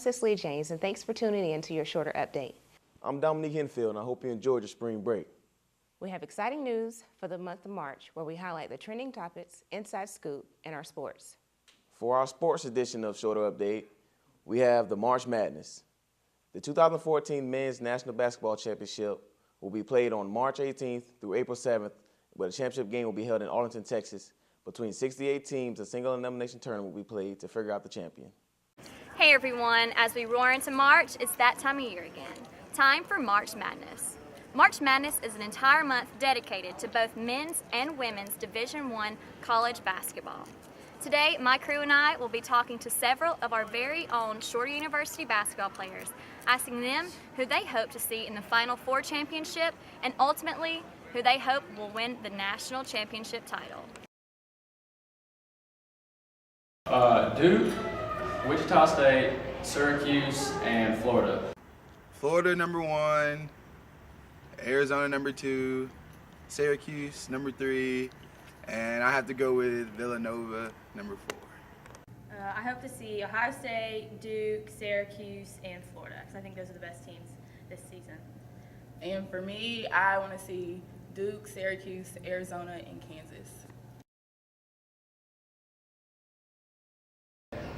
Cicely James, and thanks for tuning in to your shorter update. I'm Dominique Henfield, and I hope you enjoyed your spring break. We have exciting news for the month of March, where we highlight the trending topics, inside scoop, and our sports. For our sports edition of Shorter Update, we have the March Madness. The 2014 Men's National Basketball Championship will be played on March 18th through April 7th, where the championship game will be held in Arlington, Texas. Between 68 teams, a single elimination tournament will be played to figure out the champion. Hey everyone, as we roar into March, it's that time of year again. Time for March Madness. March Madness is an entire month dedicated to both men's and women's Division I college basketball. Today, my crew and I will be talking to several of our very own Shorter University basketball players, asking them who they hope to see in the Final Four championship and ultimately who they hope will win the national championship title. Duke, Wichita State, Syracuse, and Florida. Florida number 1, Arizona number 2, Syracuse number 3, and I have to go with Villanova number 4. I hope to see Ohio State, Duke, Syracuse, and Florida, because I think those are the best teams this season. And for me, I want to see Duke, Syracuse, Arizona, and Kansas.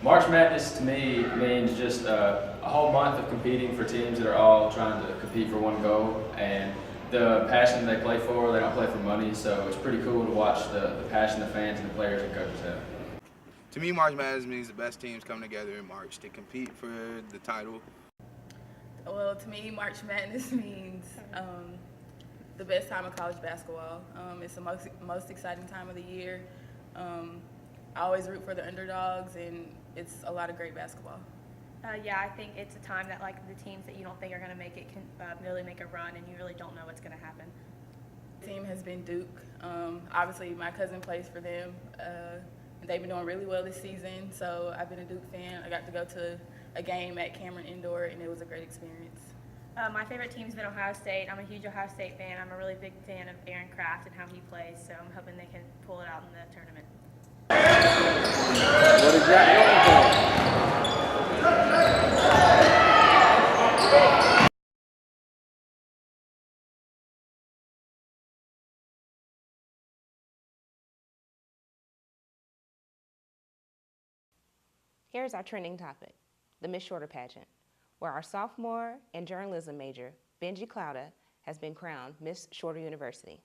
March Madness to me means just a whole month of competing for teams that are all trying to compete for one goal, and the passion they play for, they don't play for money, so it's pretty cool to watch the passion the fans and the players and coaches have. To me, March Madness means the best teams come together in March to compete for the title. Well, to me, March Madness means the best time of college basketball. It's the most exciting time of the year. I always root for the underdogs, and it's a lot of great basketball. Yeah, I think it's a time that the teams that you don't think are going to make it can really make a run, and you really don't know what's going to happen. The team has been Duke. Obviously, my cousin plays for them, and they've been doing really well this season, so I've been a Duke fan. I got to go to a game at Cameron Indoor, and it was a great experience. My favorite team's been Ohio State. I'm a huge Ohio State fan. I'm a really big fan of Aaron Craft and how he plays, so I'm hoping they can pull it out in the tournament. What is that? Here's our trending topic, the Miss Shorter pageant, where our sophomore and journalism major, Benji Clouda, has been crowned Miss Shorter University.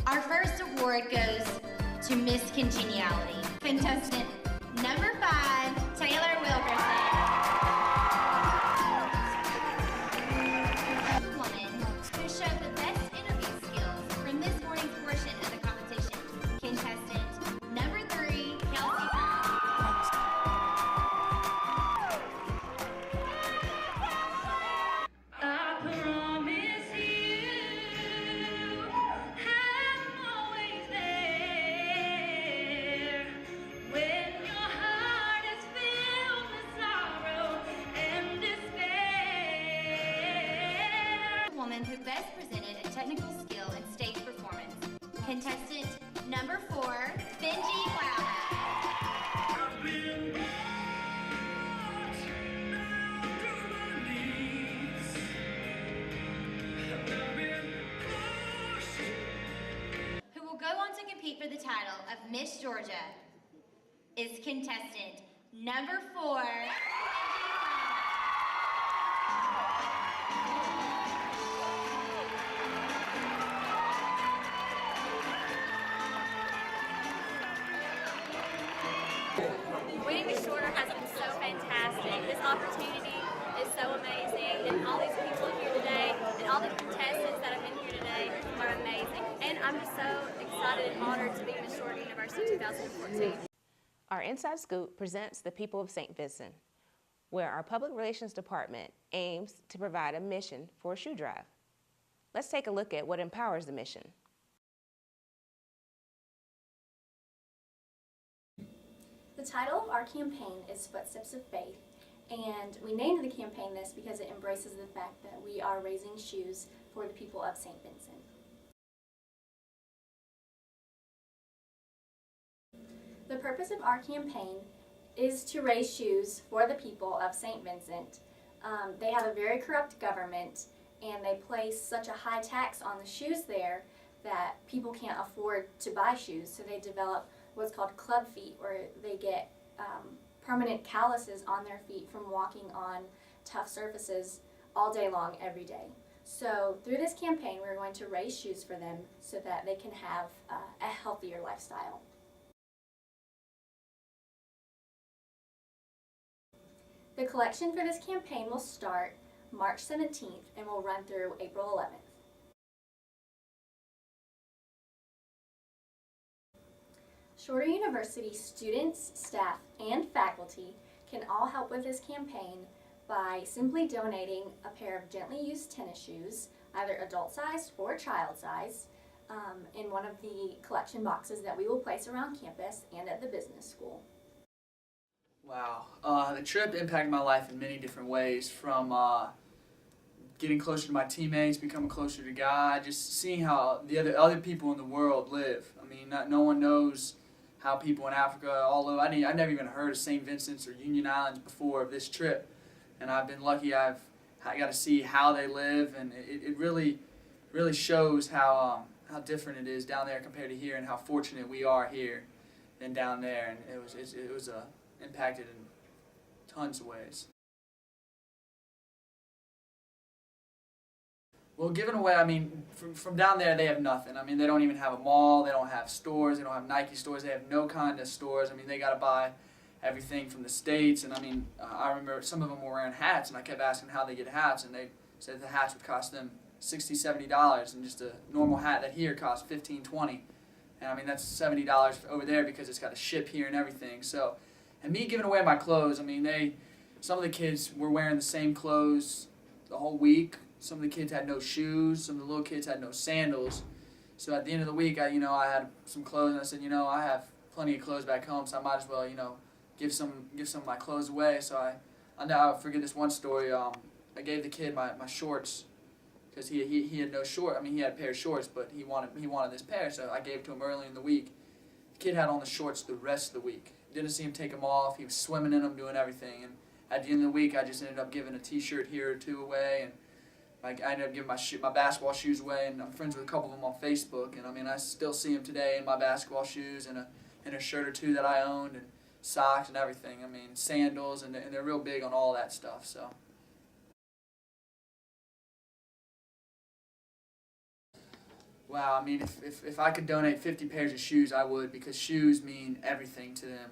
Our first award goes to Miss Congeniality, contestant number 5, Taylor Wilkerson. Woman who showed the best interview skills from this morning's portion of the competition, contestant number 3, Kelsey. When your heart is filled Contestant number 4, Benji Clouda. Who will go on to compete for the title of Miss Georgia is contestant number 4, Winning Miss Shorter has been so fantastic. This opportunity is so amazing, and all these people here today, and all the contestants that have been here today are amazing. And I'm just so excited and honored to be Miss Shorter University 2014. Our Inside Scoop presents the people of St. Vincent, where our public relations department aims to provide a mission for a shoe drive. Let's take a look at what empowers the mission. The title of our campaign is Footsteps of Faith, and we named the campaign this because it embraces the fact that we are raising shoes for the people of St. Vincent. The purpose of our campaign is to raise shoes for the people of St. Vincent. They have a very corrupt government, and they place such a high tax on the shoes there that people can't afford to buy shoes, so they develop what's called club feet, where they get permanent calluses on their feet from walking on tough surfaces all day long, every day. So through this campaign, we're going to raise shoes for them so that they can have a healthier lifestyle. The collection for this campaign will start March 17th and will run through April 11th. Shorter University students, staff, and faculty can all help with this campaign by simply donating a pair of gently used tennis shoes, either adult sized or child sized, in one of the collection boxes that we will place around campus and at the business school. Wow, the trip impacted my life in many different ways, from getting closer to my teammates, becoming closer to God, just seeing how the other people in the world live. I mean, no one knows how people in Africa, although I never even heard of St. Vincent's or Union Islands before this trip, and I've been lucky I got to see how they live, and it really shows how different it is down there compared to here, and how fortunate we are here than down there, and it was impacted in tons of ways. Well, giving away, I mean, from down there, they have nothing. I mean, they don't even have a mall, they don't have stores, they don't have Nike stores, they have no kind of stores. I mean, they got to buy everything from the States, and I mean, I remember some of them were wearing hats, and I kept asking how they get hats, and they said the hats would cost them $60, $70, and just a normal hat that here costs $15, $20. And I mean, that's $70 over there because it's got to ship here and everything. So, and me giving away my clothes, I mean, some of the kids were wearing the same clothes the whole week. Some of the kids had no shoes. Some of the little kids had no sandals. So at the end of the week, I had some clothes, and I said, I have plenty of clothes back home, so I might as well, give some of my clothes away. So I'll never forget this one story. I gave the kid my shorts because he had no short. I mean, he had a pair of shorts, but he wanted this pair, so I gave it to him early in the week. The kid had on the shorts the rest of the week. Didn't see him take them off. He was swimming in them, doing everything. And at the end of the week, I just ended up giving a T-shirt here or two away, and I ended up giving my basketball shoes away, and I'm friends with a couple of them on Facebook, and I mean, I still see them today in my basketball shoes and a shirt or two that I owned, and socks and everything. I mean, sandals, and they're real big on all that stuff. So. Wow, I mean, if I could donate 50 pairs of shoes, I would, because shoes mean everything to them.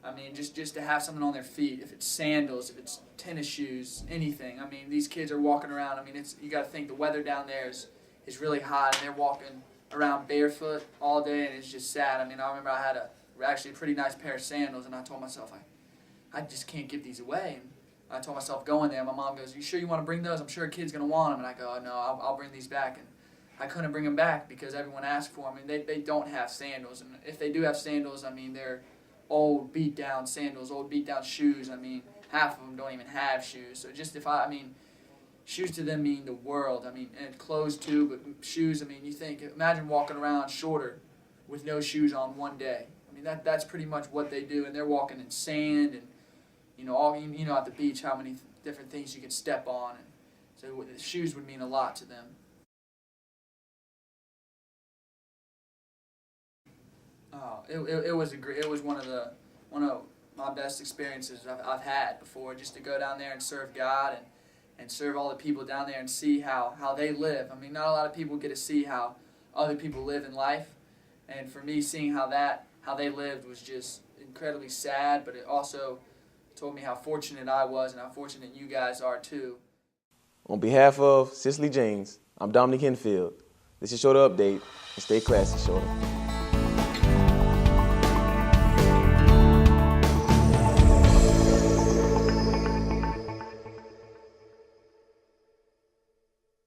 I mean, just to have something on their feet, if it's sandals, if it's tennis shoes, anything. I mean, these kids are walking around. I mean, you got to think the weather down there is really hot, and they're walking around barefoot all day, and it's just sad. I mean, I remember I had actually a pretty nice pair of sandals, and I told myself, I just can't give these away. And I told myself going there, my mom goes, "You sure you want to bring those? I'm sure a kid's going to want them." And I go, "Oh, no, I'll bring these back." And I couldn't bring them back because everyone asked for them. I mean, they don't have sandals, and if they do have sandals, I mean, they're old beat-down sandals, old beat-down shoes. I mean, half of them don't even have shoes. So just shoes to them mean the world. I mean, and clothes too, but shoes, I mean, imagine walking around shorter with no shoes on one day. I mean, that's pretty much what they do, and they're walking in sand and, at the beach, how many different things you can step on. And so the shoes would mean a lot to them. It was one of my best experiences I've had before, just to go down there and serve God and serve all the people down there and see how they live. I mean, not a lot of people get to see how other people live in life, and for me, seeing how they lived was just incredibly sad, but it also told me how fortunate I was and how fortunate you guys are too. On behalf of Cicely James, I'm Dominique Henfield. This is Shoulder Update, and stay classy, Shoulder.